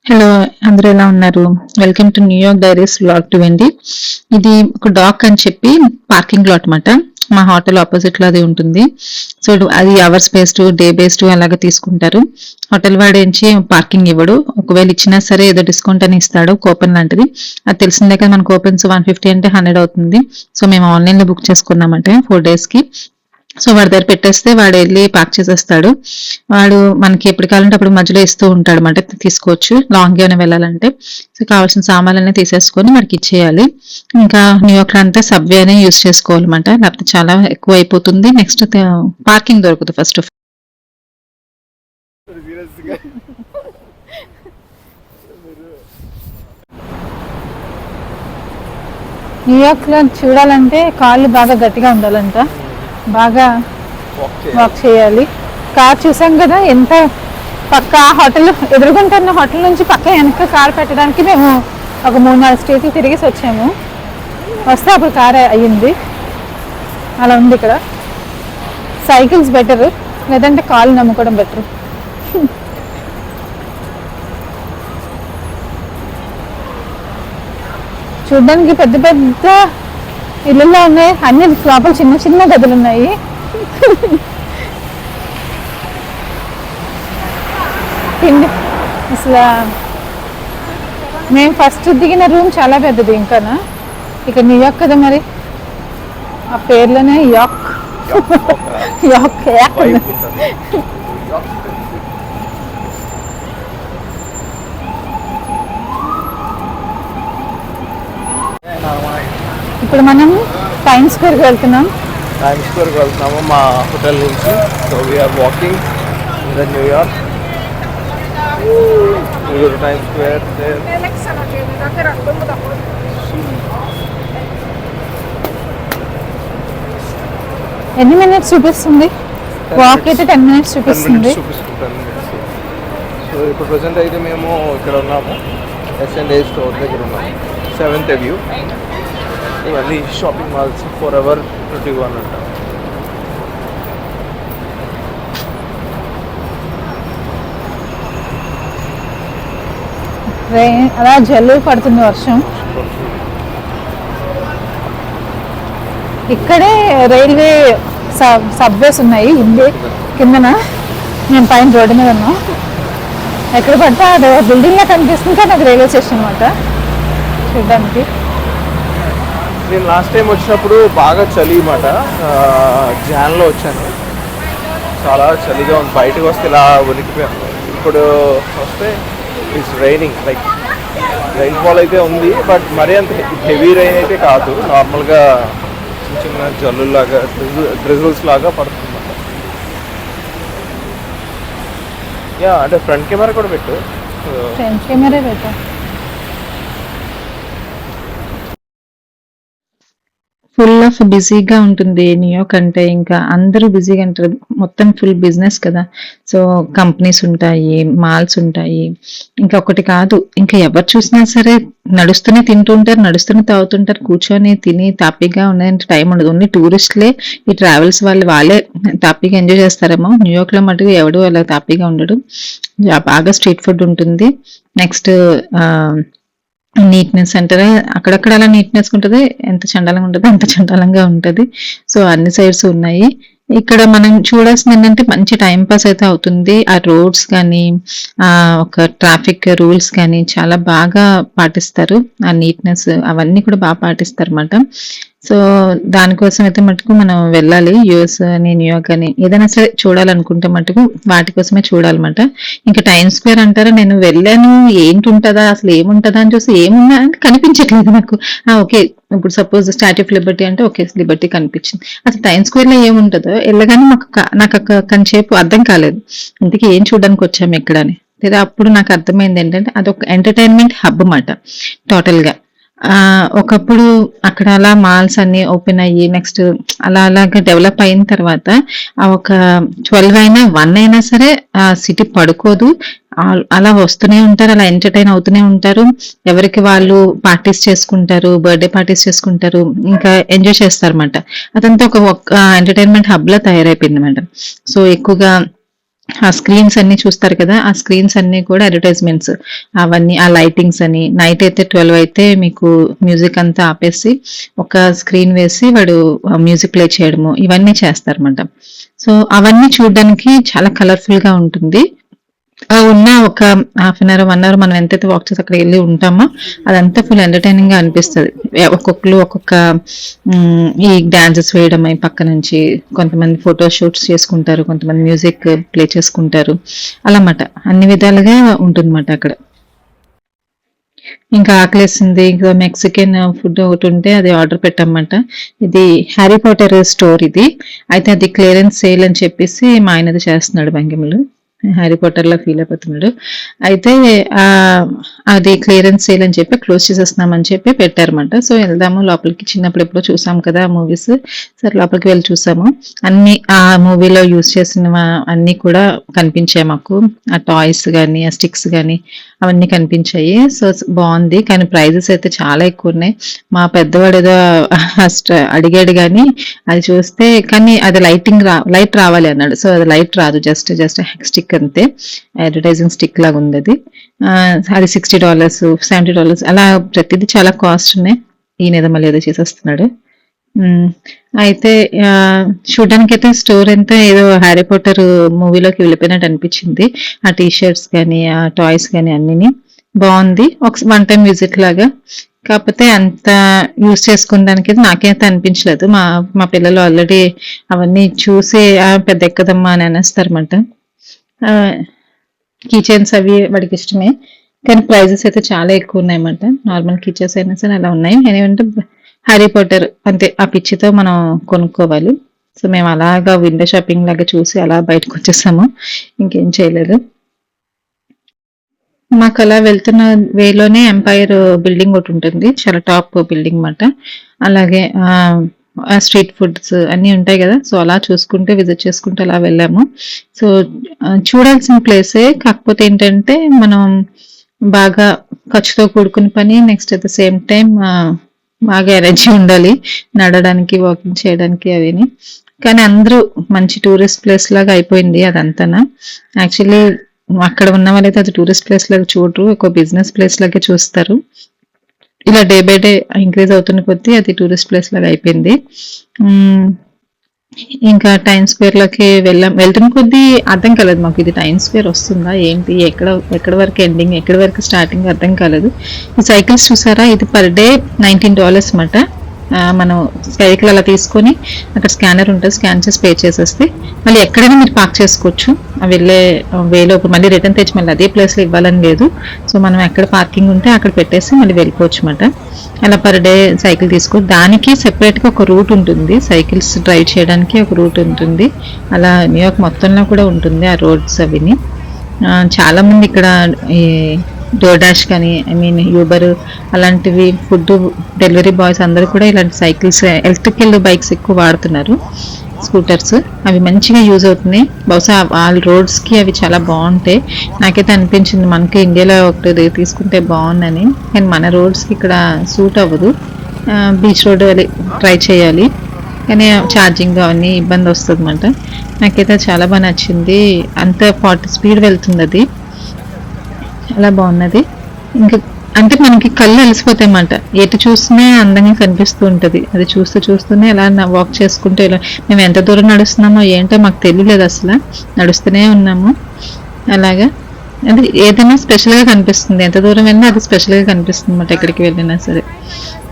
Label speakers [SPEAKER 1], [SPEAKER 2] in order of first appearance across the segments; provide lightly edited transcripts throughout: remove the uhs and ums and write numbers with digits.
[SPEAKER 1] Hello, అందరూ ఎలా ఉన్నారు? Welcome to New York diaries vlog 20. ఇది ఒక డాక్ అని చెప్పి పార్కింగ్ లాట్ మాట. మా హోటల్ ఆపోజిట్ లో అది ఉంటుంది. సో అది అవర్ బేస్డ్, డే బేస్డ్ అలాగే తీసుకుంటారు. హోటల్ వాడేంచి పార్కింగ్ ఇవ్వడు. ఒకవేళ ఇచ్చినా సరే ఏదో డిస్కౌంట్ అని ఇస్తాడు, కూపన్ లాంటిది. అది తెలిసిందే కదా, మన కూపన్స్ 150 అంటే 100 అవుతుంది. సో మేము ఆన్లైన్ లో బుక్ చేసుకున్నామంటే 4 days కి. సో వాడి దగ్గర పెట్టేస్తే వాడు వెళ్ళి ప్యాక్ చేసేస్తాడు. వాడు మనకి ఎప్పుడు కావాలంటే అప్పుడు మధ్యలో ఇస్తూ ఉంటాడు అన్నమాట. తీసుకోవచ్చు లాంగ్ ఏమైనా వెళ్ళాలంటే. సో కావాల్సిన సామాన్లన్నీ తీసేసుకొని వాడికి ఇచ్చేయాలి. ఇంకా న్యూయార్క్ లో అంతా సబ్వే అనే యూజ్ చేసుకోవాలన్నమాట, లేకపోతే చాలా ఎక్కువ అయిపోతుంది. నెక్స్ట్ పార్కింగ్ దొరకదు ఫస్ట్ ఆఫ్. న్యూయార్క్ లో చూడాలంటే కాళ్ళు బాగా గట్టిగా ఉండాలంట, బాగా వాక్ చేయాలి. కార్ చూసాం కదా, ఎంత పక్క హోటల్ ఎదురుగుంటున్న హోటల్ నుంచి పక్క వెనక కార్ పెట్టడానికి మేము ఒక 3-4 స్ట్రీట్లు తిరిగేసి వచ్చాము. వస్తే అప్పుడు కార్ అయ్యింది. అలా ఉంది ఇక్కడ. సైకిల్స్ బెటర్, లేదంటే కాళ్ళు నమ్ముకోవడం బెటర్. చూడ్డానికి పెద్ద పెద్ద ఇళ్ళల్లో ఉన్నాయి, అన్ని లోపల చిన్న చిన్న గదులు ఉన్నాయి. అసలు మేము ఫస్ట్ దిగిన రూమ్ చాలా పెద్దది. ఇంకానా ఇక న్యూయార్క్ కదా మరి, ఆ పేర్లోనే యాక్ యాక్ యాక్. ఇప్పుడు మనం టైమ్ స్క్వేర్కి వెళ్తున్నాం.
[SPEAKER 2] మా హోటల్ నుంచి. So we are walking in the New York. Time square.
[SPEAKER 1] ఎన్ని మినిట్స్ చూపిస్తుంది? వాక్ అయితే 10 minutes చూపిస్తుంది.
[SPEAKER 2] సో ఇప్పుడు ప్రజెంట్ అయితే మేము ఇక్కడ ఉన్నాము, S&A స్టోర్ దగ్గర ఉన్నాము, 7th Avenue. ఇవన్నీ షాపింగ్ మాల్స్, Forever 21 అంట.
[SPEAKER 1] అలా జల్లు పడుతుంది, వర్షం. ఇక్కడే రైల్వే సబ్వేస్ ఉన్నాయి కిందన. నేను పైన రోడ్డు మీద ఉన్నా. ఎక్కడ పడితే అది బిల్డింగ్ లా కనిపిస్తుంది, కానీ అది రైల్వే స్టేషన్ అనమాట చూడడానికి.
[SPEAKER 2] నేను లాస్ట్ టైం వచ్చినప్పుడు బాగా చలి మాట, జాన్లో వచ్చాను. చాలా చలిగా ఉంది, బయటకు వస్తే ఇలా వణికిపోయాను. ఇప్పుడు వస్తే it's raining, like rain fall అయితే ఉంది, బట్ మరీ అంత హెవీ రైన్ అయితే కాదు. నార్మల్గా చిన్న చిన్న జల్లులాగా, డ్రిజిల్స్ లాగా పడుతుంది. యా, అంటే ఫ్రంట్ కెమెరా కూడా పెట్టు.
[SPEAKER 1] ఫ్రంట్ కెమెరా పెట్టా. ఫుల్ ఆఫ్ బిజీగా ఉంటుంది న్యూయార్క్ అంటే. ఇంకా అందరూ బిజీగా ఉంటారు, మొత్తం ఫుల్ బిజినెస్ కదా. సో కంపెనీస్ ఉంటాయి, మాల్స్ ఉంటాయి. ఇంకా ఒకటి కాదు, ఇంకా ఎవరు చూసినా సరే నడుస్తూనే తింటుంటారు, నడుస్తూనే తాగుతుంటారు. కూర్చొని తిని తాపీగా ఉన్నాయంటే టైం ఉండదు. ఓన్లీ టూరిస్ట్లే, ఈ ట్రావెల్స్ వాళ్ళే తాపీగా ఎంజాయ్ చేస్తారేమో. న్యూయార్క్ లో మటుకు ఎవడు అలా తాపీగా ఉండడు. బాగా స్ట్రీట్ ఫుడ్ ఉంటుంది. నెక్స్ట్ నీట్నెస్ అంటారా, అక్కడక్కడ అలా నీట్నెస్ ఉంటుంది. ఎంత చండాలంగా ఉంటుంది అంత చండాలంగా ఉంటుంది. సో అన్ని సైడ్స్ ఉన్నాయి. ఇక్కడ మనం చూడాల్సింది ఏంటంటే మంచి టైం పాస్ అయితే అవుతుంది. ఆ రోడ్స్ కానీ, ఒక ట్రాఫిక్ రూల్స్ కానీ చాలా బాగా పాటిస్తారు. ఆ నీట్నెస్ అవన్నీ కూడా బాగా పాటిస్తారు అన్నమాట. సో దానికోసం అయితే మటుకు మనం వెళ్ళాలి. యూఎస్ అని, న్యూయార్క్ అని ఏదైనా సరే చూడాలనుకుంటే మటుకు వాటి కోసమే చూడాలన్నమాట. ఇంకా టైమ్ స్క్వేర్ అంటారా, నేను వెళ్ళాను, ఏంటి ఉంటుందా అసలు, ఏముంటుందా అని చూసి ఏమున్నా అంటే కనిపించట్లేదు నాకు. ఓకే, ఇప్పుడు సపోజ్ స్టాట్యూ ఆఫ్ లిబర్టీ అంటే ఓకే, లిబర్టీ కనిపించింది. అసలు టైమ్ స్క్వేర్ లో ఏముంటుందో వెళ్ళగానే నాకు కొంచెంసేపు అర్థం కాలేదు, ఇంతకీ ఏం చూడడానికి వచ్చాము ఇక్కడ అని. లేదా అప్పుడు నాకు అర్థమైంది ఏంటంటే అదొక ఎంటర్టైన్మెంట్ హబ్ అన్నమాట టోటల్ గా. ఒకప్పుడు అక్కడ అలా మాల్స్ అన్ని ఓపెన్ అయ్యి నెక్స్ట్ అలాగా డెవలప్ అయిన తర్వాత ఒక 12 అయినా 1 అయినా సరే ఆ సిటీ పడుకోదు. అలా వస్తూనే ఉంటారు, అలా ఎంటర్టైన్ అవుతూనే ఉంటారు. ఎవరికి వాళ్ళు పార్టీస్ చేసుకుంటారు, బర్త్డే పార్టీస్ చేసుకుంటారు, ఇంకా ఎంజాయ్ చేస్తారు అనమాట. అదంతా ఒక ఎంటర్టైన్మెంట్ హబ్ లా తయారైపోయింది అనమాట. సో ఎక్కువగా ఆ స్క్రీన్స్ అన్ని చూస్తారు కదా, ఆ స్క్రీన్స్ అన్ని కూడా అడ్వర్టైజ్మెంట్స్. అవన్నీ ఆ లైటింగ్స్ అని నైట్ అయితే 12 అయితే మీకు మ్యూజిక్ అంతా ఆపేసి ఒక స్క్రీన్ వేసి వాడు మ్యూజిక్ ప్లే చేయడము ఇవన్నీ చేస్తారన్నమాట. సో అవన్నీ చూడడానికి చాలా కలర్ఫుల్ గా ఉంటుంది. ఉన్న ఒక హాఫ్ అన్ అవర్ 1 అవర్ మనం ఎంతైతే వాక్ చేసి అక్కడ వెళ్ళి ఉంటామో అదంతా ఫుల్ ఎంటర్టైనింగ్ గా అనిపిస్తుంది. ఒక్కొక్కరు ఒక్కొక్క ఈ డాన్సెస్ వేయడం పక్క నుంచి, కొంతమంది ఫోటో షూట్స్ చేసుకుంటారు, కొంతమంది మ్యూజిక్ ప్లే చేసుకుంటారు, అలా మాట అన్ని విధాలుగా ఉంటుందన్నమాట అక్కడ. ఇంకా ఆకలేసింది, ఇంకా మెక్సికన్ ఫుడ్ ఒకటి ఉంటే అది ఆర్డర్ పెట్టామన్నమాట. ఇది హ్యారీ పాటర్ స్టోర్ ఇది. అయితే అది క్లియరెన్స్ సేల్ అని చెప్పేసి మా ఆయనది చేస్తున్నాడు భంగిములు, హ్యారీ పాటర్ లా ఫీల్ అయిపోతున్నాడు. అయితే ఆ అది క్లియరెన్స్ సేల్ అని చెప్పి క్లోజ్ చేసేస్తున్నామని చెప్పి పెట్టారన్నమాట. సో వెళ్దాము లోపలికి, చిన్నప్పుడు ఎప్పుడో చూసాం కదా మూవీస్, సరే లోపలికి వెళ్ళి చూసాము. అన్ని ఆ మూవీలో యూజ్ చేసిన అన్ని కూడా కనిపించాయి మాకు, ఆ టాయ్స్ కానీ ఆ స్టిక్స్ కానీ అవన్నీ కనిపించాయి. సో బాగుంది, కానీ ప్రైజెస్ అయితే చాలా ఎక్కువ ఉన్నాయి. మా పెద్దవాడు ఏదో ఫస్ట్ అడిగాడు కానీ అది చూస్తే, కానీ అది లైట్ రావాలి అన్నాడు. సో అది లైట్ రాదు, జస్ట్ స్టిక్ అంతే, అడ్వర్టైజింగ్ స్టిక్ లాగా ఉంది అది. అది $60 $70 అలా ప్రతిదీ చాలా కాస్ట్ ఉన్నాయి. ఈయన ఏదో మళ్ళీ ఏదో చేసేస్తున్నాడు. అయితే చూడడానికి అయితే స్టోర్ అంతా ఏదో హ్యారీ పాటర్ మూవీలోకి వెళ్ళిపోయినట్టు అనిపించింది. ఆ టీ షర్ట్స్ కానీ ఆ టాయ్స్ కానీ అన్ని బాగుంది, ఒక 1 టైం విజిట్ లాగా. కాకపోతే అంత యూజ్ చేసుకోవడానికి నాకైతే అనిపించలేదు. మా పిల్లలు ఆల్రెడీ అవన్నీ చూసి పెద్ద ఎక్కదమ్మా అని అనేస్తారన్నమాట. కిచెన్స్ అవి వాడికి ఇష్టమే, కానీ ప్రైజెస్ అయితే చాలా ఎక్కువ ఉన్నాయన్నమాట. నార్మల్ కిచెన్స్ అయినా సరే అలా ఉన్నాయి. ఏమంటే హ్యారీ పాటర్ అంతే, ఆ పిచ్చితో మనం కొనుక్కోవాలి. సో మేము అలాగా విండో షాపింగ్ లాగా చూసి అలా బయటకు వచ్చేసాము, ఇంకేం చేయలేదు. మాకు అలా వెళ్తున్న వేలోనే ఎంపైర్ బిల్డింగ్ ఒకటి ఉంటుంది, చాలా టాప్ బిల్డింగ్ అన్నమాట. అలాగే స్ట్రీట్ ఫుడ్స్ అన్ని ఉంటాయి కదా, సో అలా చూసుకుంటే విజిట్ చేసుకుంటే అలా వెళ్ళాము. సో చూడాల్సిన ప్లేసే, కాకపోతే ఏంటంటే మనం బాగా ఖర్చుతో కూడుకున్న పని, next at the same time బాగా ఎనర్జీ ఉండాలి నడడానికి, వాకింగ్ చేయడానికి అవిని. కానీ అందరూ మంచి టూరిస్ట్ ప్లేస్ లాగా అయిపోయింది అదంతా. యాక్చువల్లీ అక్కడ ఉన్న వాళ్ళైతే అది టూరిస్ట్ ప్లేస్ లాగా చూడరు, ఒక బిజినెస్ ప్లేస్ లాగే చూస్తారు. ఇలా డే బై డే ఇంక్రీజ్ అవుతున్న కొద్దీ అది టూరిస్ట్ ప్లేస్ లాగా అయిపోయింది. ఇంకా టైమ్ స్క్వేర్ లోకి వెళ్తున్న కొద్దీ అర్థం కాలేదు మాకు, ఇది టైమ్ స్క్వేర్ వస్తుందా ఏంటి, ఎక్కడ వరకు ఎండింగ్ ఎక్కడ వరకు స్టార్టింగ్ అర్థం కాలేదు. ఈ సైకిల్స్ చూసారా, ఇది పర్ డే $19 అన్నమాట. మనం సైకిల్ అలా తీసుకొని అక్కడ స్కానర్ ఉంటుంది, స్కాన్ చేసి పే చేసేస్తే మళ్ళీ ఎక్కడైనా మీరు పార్క్ చేసుకోవచ్చు. వెళ్ళే వేలో మళ్ళీ రిటర్న్ తెచ్చి మళ్ళీ అదే ప్లేస్లో ఇవ్వాలని లేదు. సో మనం ఎక్కడ పార్కింగ్ ఉంటే అక్కడ పెట్టేసి మళ్ళీ వెళ్ళిపోవచ్చు అన్నమాట. అలా పర్ డే సైకిల్ తీసుకోవచ్చు. దానికి సెపరేట్గా ఒక రూట్ ఉంటుంది, సైకిల్స్ డ్రైవ్ చేయడానికి ఒక రూట్ ఉంటుంది. అలా న్యూయార్క్ మొత్తంలో కూడా ఉంటుంది ఆ రోడ్స్ అవిని. చాలా మంది ఇక్కడ ఈ డోర్ డాష్ కానీ యూబర్ అలాంటివి ఫుడ్ డెలివరీ బాయ్స్ అందరూ కూడా ఇలాంటి సైకిల్స్, ఎలక్ట్రికల్ బైక్స్ ఎక్కువ వాడుతున్నారు, స్కూటర్స్. అవి మంచిగా యూజ్ అవుతున్నాయి. బహుశా వాళ్ళ రోడ్స్కి అవి చాలా బాగుంటాయి. నాకైతే అనిపించింది మనకి ఇండియాలో ఒకటి తీసుకుంటే బాగుందని, కానీ మన రోడ్స్కి ఇక్కడ సూట్ అవ్వదు. బీచ్ రోడ్ ట్రై చేయాలి, కానీ ఛార్జింగ్ అవన్నీ ఇబ్బంది వస్తుంది అన్నమాట. నాకైతే చాలా బాగా నచ్చింది, అంత 40 స్పీడ్ వెళ్తుంది అది, చాలా బాగున్నది. ఇంకా అంటే మనకి కళ్ళు అలసిపోతాయి అన్నమాట, ఎటు చూస్తూనే అందంగా కనిపిస్తూ ఉంటుంది. అది చూస్తూనే అలా వాక్ చేసుకుంటూ ఇలా మేము ఎంత దూరం నడుస్తున్నామో ఏంటో మాకు తెలియలేదు, అసలు నడుస్తూనే ఉన్నాము అలాగా. అది ఏదైనా స్పెషల్గా కనిపిస్తుంది, ఎంత దూరం వెళ్ళినా అది స్పెషల్గా కనిపిస్తుంది అన్నమాట ఎక్కడికి వెళ్ళినా సరే.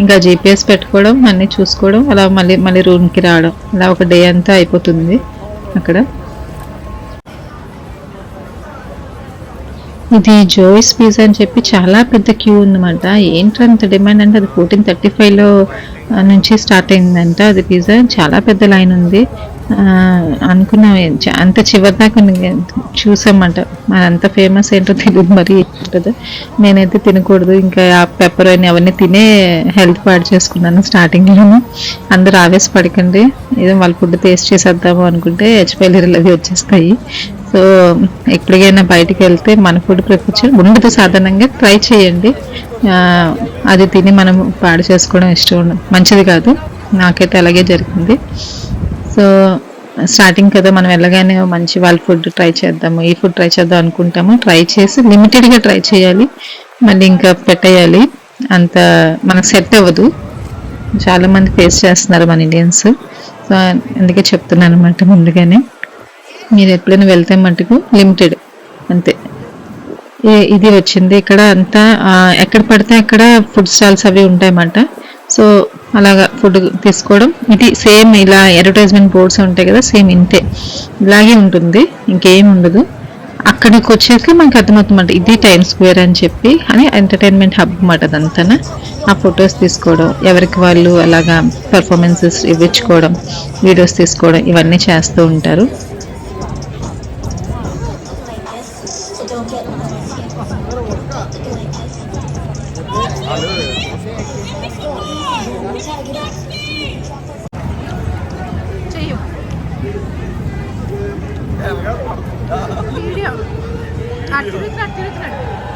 [SPEAKER 1] ఇంకా GPS పెట్టుకోవడం, అన్నీ చూసుకోవడం, అలా మళ్ళీ రూమ్కి రావడం, అలా ఒక డే అంతా అయిపోతుంది అక్కడ. ఇది జోయిస్ పిజ్జా అని చెప్పి చాలా పెద్ద క్యూ ఉందన్నమాట. ఏంటంత డిమాండ్ అంటే అది 1435లో నుంచి స్టార్ట్ అయిందంట అది పిజ్జా. చాలా పెద్ద లైన్ ఉంది. అనుకున్నాం అంత చివరి దాకా చూసామంట, మరి అంత ఫేమస్ ఏంటో తెలియదు మరి ఏంటో. నేనైతే తినకూడదు, ఇంకా ఆ పెప్పర్ అని అవన్నీ తినే హెల్త్ పాడు చేసుకున్నాను స్టార్టింగ్లోనే. అందరూ ఆవేశపడకండి, ఏదో వాళ్ళ ఫుడ్ టేస్ట్ చేసేద్దాము అనుకుంటే హెచ్పైలరీలు అవి వచ్చేస్తాయి. సో ఎప్పటికైనా బయటికి వెళ్తే మన ఫుడ్ ప్రిఫర్ ఉండదు, సాధారణంగా ట్రై చేయండి. అది తిని మనం పాడు చేసుకోవడం ఇష్టం మంచిది కాదు, నాకైతే అలాగే జరిగింది. సో స్టార్టింగ్ కదా మనం వెళ్ళగానే మంచి వాళ్ళ ఫుడ్ ట్రై చేద్దాము, ఈ ఫుడ్ ట్రై చేద్దాం అనుకుంటాము. ట్రై చేసి లిమిటెడ్గా ట్రై చేయాలి, మళ్ళీ ఇంకా పెట్టేయాలి. అంత మనకు సెట్ అవ్వదు. చాలా మంది ఫేస్ చేస్తున్నారు మన ఇండియన్స్. సో అందుకే చెప్తున్నాను అనమాట ముందుగానే. మీరు ఎప్పుడైనా వెళ్తే మటుకు లిమిటెడ్ అంతే. ఇది వచ్చింది ఇక్కడ అంతా ఎక్కడ పడితే అక్కడ ఫుడ్ స్టాల్స్ అవి ఉంటాయన్నమాట. సో అలాగా ఫుడ్ తీసుకోవడం, ఇది సేమ్ ఇలా అడ్వర్టైజ్మెంట్ బోర్డ్స్ ఉంటాయి కదా, సేమ్ ఇంతే, ఇలాగే ఉంటుంది, ఇంకేం ఉండదు. అక్కడికి వచ్చేసి మనకు అర్థమవుతుందన్నమాట ఇది టైమ్ స్క్వేర్ అని చెప్పి, అని ఎంటర్టైన్మెంట్ హబ్ అన్నమాట అదంతా. ఆ ఫొటోస్ తీసుకోవడం, ఎవరికి వాళ్ళు అలాగా పర్ఫార్మెన్సెస్ ఇవ్వించుకోవడం, వీడియోస్ తీసుకోవడం, ఇవన్నీ చేస్తూ ఉంటారు.
[SPEAKER 3] వీడియో అట్టిరుతున్నాడు